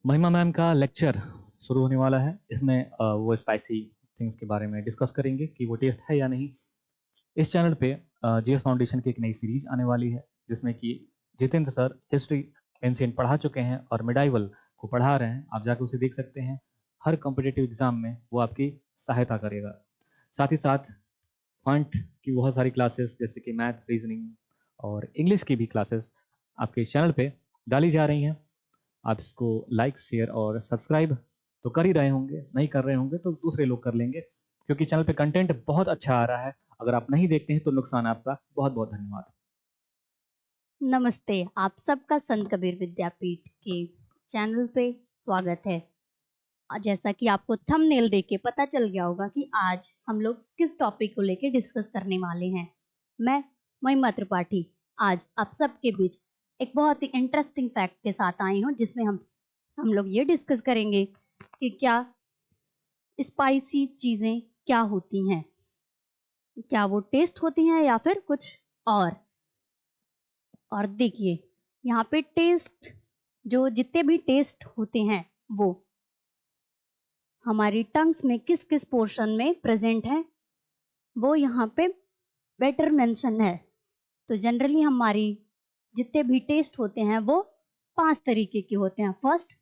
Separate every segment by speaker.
Speaker 1: महिमा मैम का लेक्चर शुरू होने वाला है। इसमें वो स्पाइसी थिंग्स के बारे में डिस्कस करेंगे कि वो टेस्ट है या नहीं। इस चैनल पे जीएस फाउंडेशन की एक नई सीरीज आने वाली है जिसमें कि जितेंद्र सर हिस्ट्री एंशिएंट पढ़ा चुके हैं और मिडाइवल को पढ़ा रहे हैं। आप जाकर उसे देख सकते हैं। हर कॉम्पिटिटिव एग्जाम में वो आपकी सहायता करेगा। साथ ही साथ क्वांट की बहुत सारी क्लासेस जैसे कि मैथ, रीजनिंग और इंग्लिश की भी क्लासेस आपके इस चैनल पे डाली जा रही हैं। आप इसको लाइक, शेयर और सब्सक्राइब तो कर ही रहे होंगे, नहीं कर रहे होंगे तो दूसरे लोग कर लेंगे क्योंकि चैनल पे कंटेंट बहुत अच्छा आ रहा है। अगर आप नहीं देखते हैं तो नुकसान आपका। बहुत बहुत धन्यवाद।
Speaker 2: नमस्ते, आप सबका संत कबीर विद्यापीठ के चैनल पे स्वागत है। जैसा कि आपको थंबनेल देख के पता चल गया होगा कि आज हम लोग किस टॉपिक को लेके डिस्कस करने वाले हैं। मैं महिमा त्रिपाठी आज आप सबके बीच एक बहुत ही इंटरेस्टिंग फैक्ट के साथ आई हूँ जिसमें हम लोग ये डिस्कस करेंगे कि क्या स्पाइसी चीज़ें क्या होती हैं, क्या वो टेस्ट होती हैं या फिर कुछ और देखिए यहाँ पे टेस्ट, जो जितने भी टेस्ट होते हैं वो हमारी टंग्स में किस किस पोर्शन में प्रेजेंट है वो यहाँ पे बेटर मेंशन है। तो जनरली हमारी जितने भी टेस्ट होते हैं वो 5 तरीके के होते हैं। फर्स्ट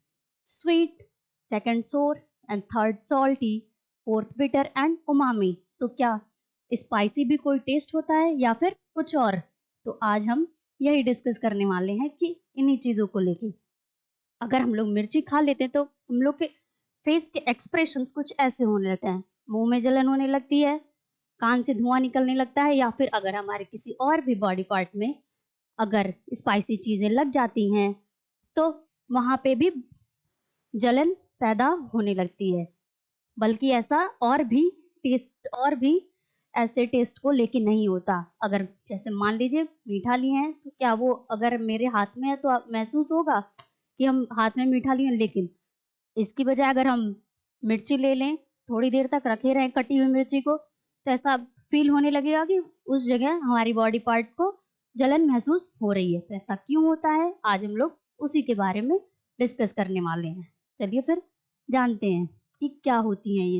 Speaker 2: स्वीट, सेकंड सोर and third salty, fourth bitter and umami. तो क्या स्पाइसी भी कोई टेस्ट होता है या फिर कुछ और? तो आज हम यही डिस्कस करने वाले हैं कि इन्हीं चीज़ों को लेके अगर हम लोग मिर्ची खा लेते हैं तो हम लोग के फेस के एक्सप्रेशंस कुछ ऐसे होने लगते हैं। मुंह में जलन होने लगती है, कान से धुआं निकलने लगता है, या फिर अगर हमारे किसी और भी बॉडी पार्ट में अगर स्पाइसी चीज़ें लग जाती हैं तो वहाँ पे भी जलन पैदा होने लगती है। बल्कि ऐसा और भी ऐसे टेस्ट को लेके नहीं होता। अगर जैसे मान लीजिए मीठा लिए हैं तो क्या वो अगर मेरे हाथ में है तो महसूस होगा कि हम हाथ में मीठा लिए, लेकिन इसकी बजाय अगर हम मिर्ची ले लें, थोड़ी देर तक रखे रहें कटी हुई मिर्ची को, तो ऐसा फील होने लगेगा कि उस जगह हमारी बॉडी पार्ट को जलन महसूस हो रही है। तो ऐसा क्यों होता है, आज हम लोग उसी के बारे में डिस्कस करने वाले हैं। चलिए फिर जानते हैं कि क्या होती हैं ये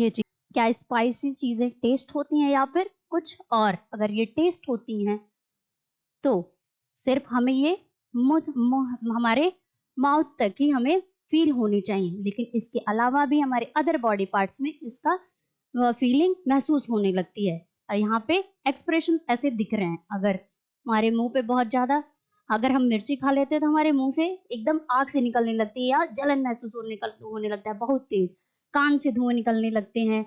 Speaker 2: चीज। क्या स्पाइसी चीजें टेस्ट होती हैं या फिर कुछ और? अगर ये टेस्ट होती हैं तो सिर्फ हमें ये हमारे माउथ तक ही हमें फील होनी चाहिए, लेकिन इसके अलावा भी हमारे अदर बॉडी पार्ट्स में इसका फीलिंग महसूस होने लगती है। और यहाँ पे एक्सप्रेशन ऐसे दिख रहे हैं। अगर हमारे मुंह पे बहुत ज्यादा अगर हम मिर्ची खा लेते हैं तो हमारे मुंह से एकदम आग से निकलने लगती है या जलन महसूस होने लगता है बहुत तेज, कान से धुआं निकलने लगते हैं,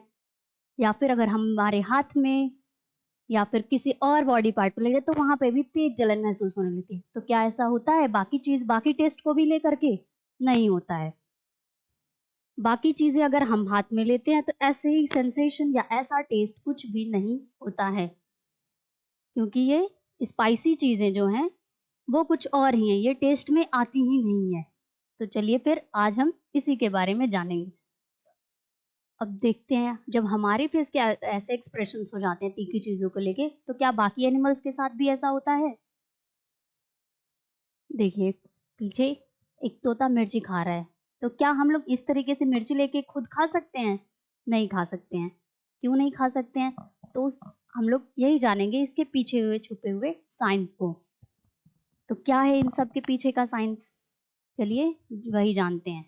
Speaker 2: या फिर अगर हमारे हाथ में या फिर किसी और बॉडी पार्ट पे लगे तो वहां पे भी तेज जलन महसूस होने लगती है। तो क्या ऐसा होता है बाकी टेस्ट को भी लेकर के? नहीं होता है। बाकी चीजें अगर हम हाथ में लेते हैं तो ऐसे ही सेंसेशन या ऐसा टेस्ट कुछ भी नहीं होता है, क्योंकि ये स्पाइसी चीजें जो हैं वो कुछ और ही हैं, ये टेस्ट में आती ही नहीं है। तो चलिए फिर आज हम इसी के बारे में जानेंगे। अब देखते हैं जब हमारे फेस के ऐसे एक्सप्रेशंस हो जाते हैं तीखी चीजों को लेके, तो क्या बाकी एनिमल्स के साथ भी ऐसा होता है? देखिए पीछे एक तोता मिर्ची खा रहा है, तो क्या हम लोग इस तरीके से मिर्ची लेके खुद खा सकते हैं? नहीं खा सकते हैं। क्यों नहीं खा सकते हैं? तो हम लोग यही जानेंगे इसके पीछे हुए छुपे हुए साइंस को। तो क्या है इन सब के पीछे का साइंस? चलिए वही जानते हैं।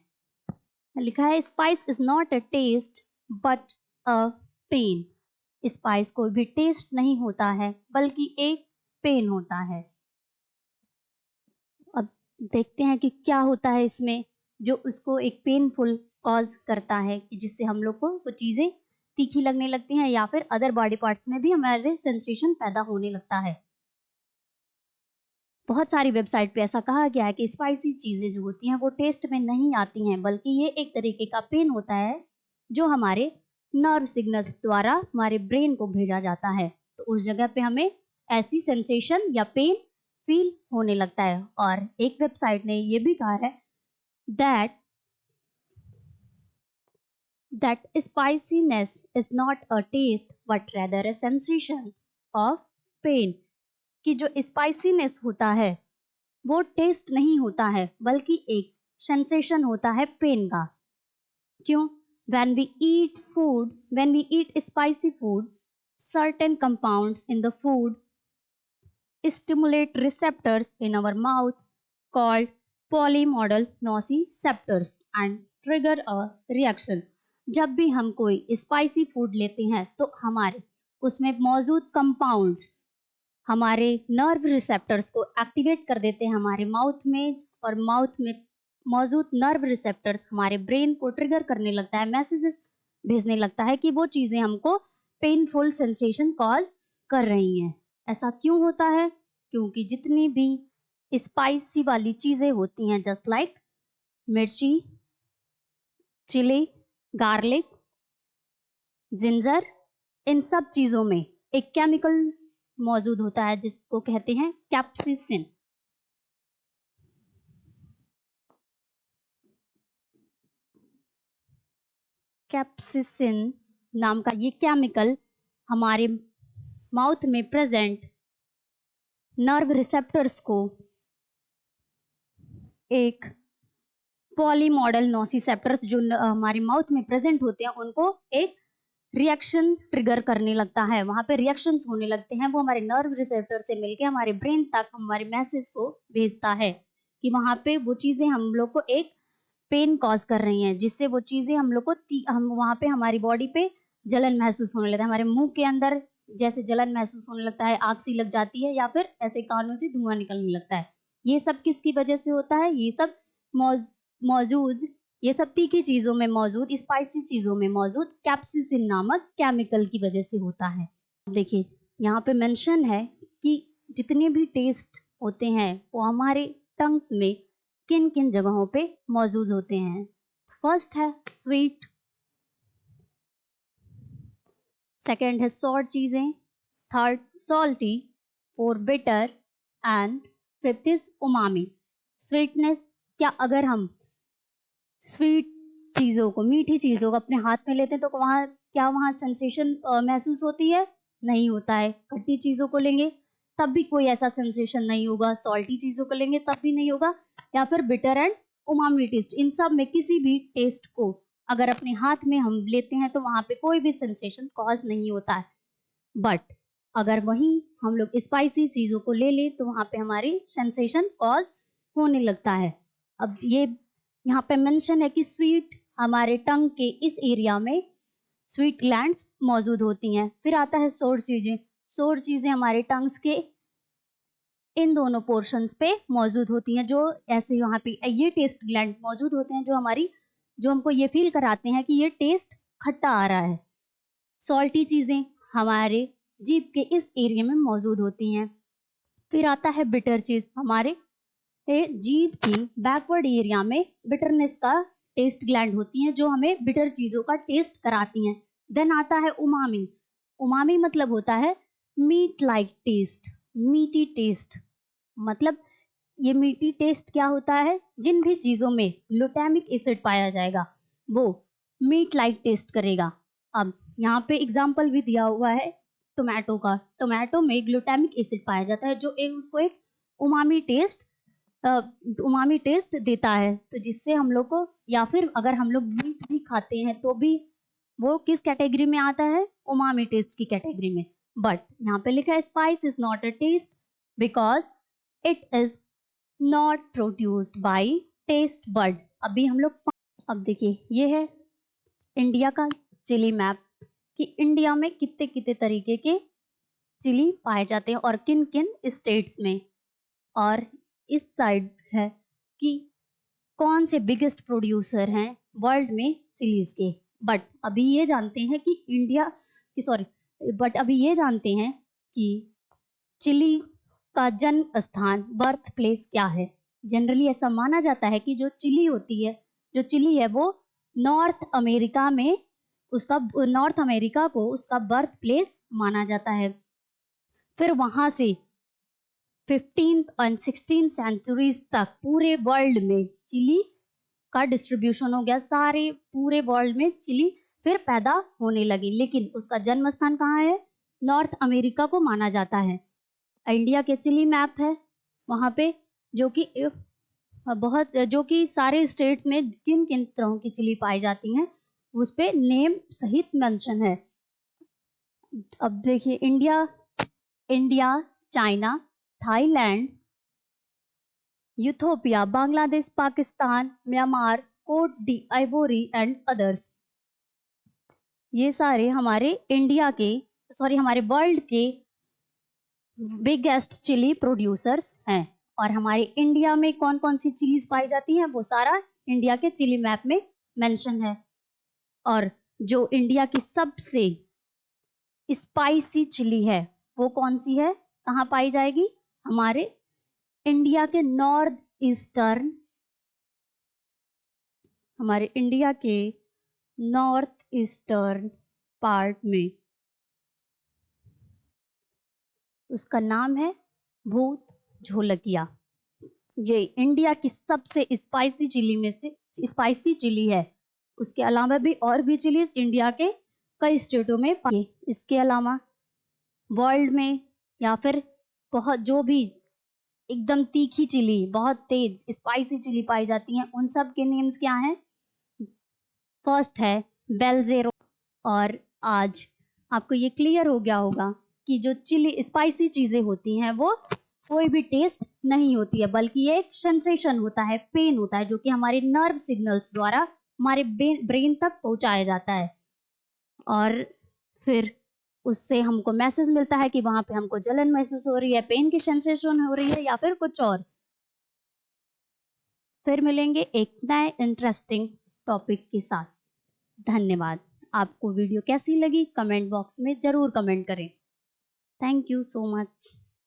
Speaker 2: लिखा है spice is not a taste but a pain. Spice कोई भी टेस्ट नहीं होता है बल्कि एक पेन होता है। अब देखते हैं कि क्या होता है इसमें जो उसको एक पेनफुल कॉज करता है, कि जिससे हम लोग को वो चीजें तीखी लगने लगती हैं या फिर अदर बॉडी पार्ट्स में भी हमारे सेंसेशन पैदा होने लगता है। बहुत सारी वेबसाइट पे ऐसा कहा गया है कि स्पाइसी चीजें जो होती हैं वो टेस्ट में नहीं आती हैं, बल्कि ये एक तरीके का पेन होता है जो हमारे नर्व सिग्नल द्वारा हमारे ब्रेन को भेजा जाता है। तो उस जगह पे हमें ऐसी सेंसेशन या पेन फील होने लगता है। और एक वेबसाइट ने ये भी कहा है that that spiciness is not a taste but rather a sensation of pain। कि जो स्पाइसीनेस होता है वो टेस्ट नहीं होता है बल्कि एक सेंसेशन होता है पेन का। क्यों? when we eat spicy food, certain compounds in the food stimulate receptors in our mouth called polymodal nociceptors and trigger a reaction. जब भी हम कोई स्पाइसी फूड लेते हैं तो हमारे उसमें मौजूद कंपाउंड्स हमारे नर्व रिसेप्टर्स को एक्टिवेट कर देते हैं हमारे माउथ में, और माउथ में मौजूद नर्व रिसेप्टर्स हमारे ब्रेन को ट्रिगर करने लगता है, मैसेजेस भेजने लगता है कि वो चीज़ें हमको पेनफुल सेंसेशन कॉज कर रही हैं। ऐसा क्यों होता है? क्योंकि जितनी भी स्पाइसी वाली चीज़ें होती हैं, जस्ट लाइक मिर्ची, चिली, गार्लिक, जिंजर, इन सब चीज़ों में एक केमिकल मौजूद होता है जिसको कहते हैं कैप्सिसिन। कैप्सिसिन नाम का ये केमिकल हमारे माउथ में प्रेजेंट नर्व रिसेप्टर्स को एक पॉलीमॉडल नोसिसेप्टर्स जो हमारे माउथ में प्रेजेंट होते हैं उनको एक रिएक्शन ट्रिगर करने लगता है, वहां पे रिएक्शंस होने लगते हैं। वो हमारे नर्व रिसेप्टर से मिलके हमारे ब्रेन तक हमारे मैसेज को भेजता है कि वहां पे वो चीजें हम लोग को एक पेन कॉज कर रही हैं, जिससे वो चीजें हम लोग को हम वहां पे हमारी बॉडी पे जलन महसूस होने लगता है, हमारे मुंह के अंदर जैसे जलन महसूस होने लगता है, आग सी लग जाती है, या फिर ऐसे कानों से धुआं निकलने लगता है। ये सब किसकी वजह से होता है? ये सब मौजूद ये सब तीखी चीजों में मौजूद, स्पाइसी चीजों में मौजूद कैप्सिसिन नामक केमिकल की वजह से होता है। देखिए यहाँ पे मेंशन है कि जितने भी टेस्ट होते हैं वो हमारे टंग्स में किन किन जगहों पे मौजूद होते हैं। फर्स्ट है स्वीट, सेकंड है सॉर चीजें, third salty, four bitter and fifth is umami. Sweetness, क्या अगर हम स्वीट चीज़ों को, मीठी चीज़ों को अपने हाथ में लेते हैं तो वहाँ सेंसेशन महसूस होती है? नहीं होता है। खट्टी चीज़ों को लेंगे तब भी कोई ऐसा सेंसेशन नहीं होगा, सॉल्टी चीज़ों को लेंगे तब भी नहीं होगा, या फिर बिटर एंड उमामी टेस्ट, इन सब में किसी भी टेस्ट को अगर अपने हाथ में हम लेते हैं तो वहाँ पे कोई भी सेंसेशन कॉज नहीं होता है। बट अगर वहीं हम लोग स्पाइसी चीज़ों को ले लें तो वहाँ पे हमारी सेंसेशन कॉज होने लगता है। अब ये यहाँ पे मेंशन है कि स्वीट हमारे टंग के इस एरिया में स्वीट ग्लैंड्स मौजूद होती हैं। फिर आता है सोर चीजें। सोर चीजें हमारे टंग्स के इन दोनों पोर्शंस पे मौजूद होती हैं, जो ऐसे यहाँ पे ये टेस्ट ग्लैंड मौजूद होते हैं जो हमको ये फील कराते हैं कि ये टेस्ट खट्टा आ रहा है। सॉल्टी चीजें हमारे जीभ के इस एरिया में मौजूद होती हैं। फिर आता है बिटर चीज, हमारे जीभ की बैकवर्ड एरिया में बिटरनेस का टेस्ट ग्लैंड होती हैं जो हमें बिटर चीजों का टेस्ट कराती हैं। देन आता है उमामी। उमामी मतलब होता है मीट लाइक टेस्ट, मीठी टेस्ट। मतलब ये मीठी टेस्ट क्या होता है? जिन भी चीजों में ग्लूटामिक एसिड पाया जाएगा वो मीट लाइक टेस्ट करेगा। अब यहाँ पे एग्जाम्पल भी दिया हुआ है टोमेटो का। टोमेटो में ग्लूटामिक एसिड पाया जाता है जो उसको एक उमामी टेस्ट देता है, तो जिससे हम लोग को, या फिर अगर हम लोग मीट भी खाते हैं तो भी वो किस कैटेगरी में आता है? उमामी टेस्ट की कैटेगरी में। बट यहाँ पे लिखा है spice is not a taste because it is not produced by taste bud. अभी हम लोग अब देखिए ये है इंडिया का चिली मैप कि इंडिया में कितने कितने तरीके के चिली पाए जाते हैं और किन किन स्टेट्स में, और इस साइड है कि कौन से बिगेस्ट प्रोड्यूसर हैं वर्ल्ड में चिलीज के। बट अभी ये जानते हैं कि चिली का जन्म स्थान, बर्थ प्लेस क्या है। जनरली ऐसा माना जाता है कि जो चिली है वो नॉर्थ अमेरिका को उसका बर्थ प्लेस माना जाता है। फिर वहां से 15th और 16th सेंचुरीज तक पूरे वर्ल्ड में चिली का डिस्ट्रीब्यूशन हो गया। सारे पूरे वर्ल्ड में चिली फिर पैदा होने लगी, लेकिन उसका जन्म स्थान कहाँ है? नॉर्थ अमेरिका को माना जाता है। इंडिया के चिली मैप है वहां पे, जो कि बहुत जो कि सारे स्टेट्स में किन किन तरह की चिली पाई जाती हैं उस पे नेम सहित मेंशन है। अब देखिए India, China, Thailand, Ethiopia, Bangladesh, Pakistan, Myanmar, Cote d'Ivoire and others, ये सारे हमारे हमारे वर्ल्ड के बिगेस्ट चिली प्रोड्यूसर्स हैं। और हमारे इंडिया में कौन कौन सी चिलीज पाई जाती हैं वो सारा इंडिया के चिली मैप में मेंशन है। और जो इंडिया की सबसे स्पाइसी चिली है वो कौन सी है, कहाँ पाई जाएगी, हमारे इंडिया के नॉर्थ ईस्टर्न पार्ट में। उसका नाम है भूत झोलकिया। ये इंडिया की सबसे स्पाइसी चिली है। उसके अलावा भी और भी चिलीज इंडिया के कई स्टेटों में पाई। इसके अलावा वर्ल्ड में या फिर बहुत जो भी एकदम तीखी चिली, बहुत तेज स्पाइसी चिली पाई जाती हैं, उन सब के नेम्स क्या हैं। फर्स्ट है बेलजेरो। और आज आपको ये क्लियर हो गया होगा कि जो चिली स्पाइसी चीजें होती हैं वो कोई भी टेस्ट नहीं होती है, बल्कि ये एक सेंसेशन होता है, पेन होता है, जो कि हमारे नर्व सिग्नल्स द्वारा हमारे ब्रेन तक पहुंचाया जाता है। और फिर उससे हमको मैसेज मिलता है कि वहां पे हमको जलन महसूस हो रही है, पेन की सेंसेशन हो रही है या फिर कुछ और। फिर मिलेंगे एक नए इंटरेस्टिंग टॉपिक के साथ। धन्यवाद। आपको वीडियो कैसी लगी कमेंट बॉक्स में जरूर कमेंट करें। Thank you so much.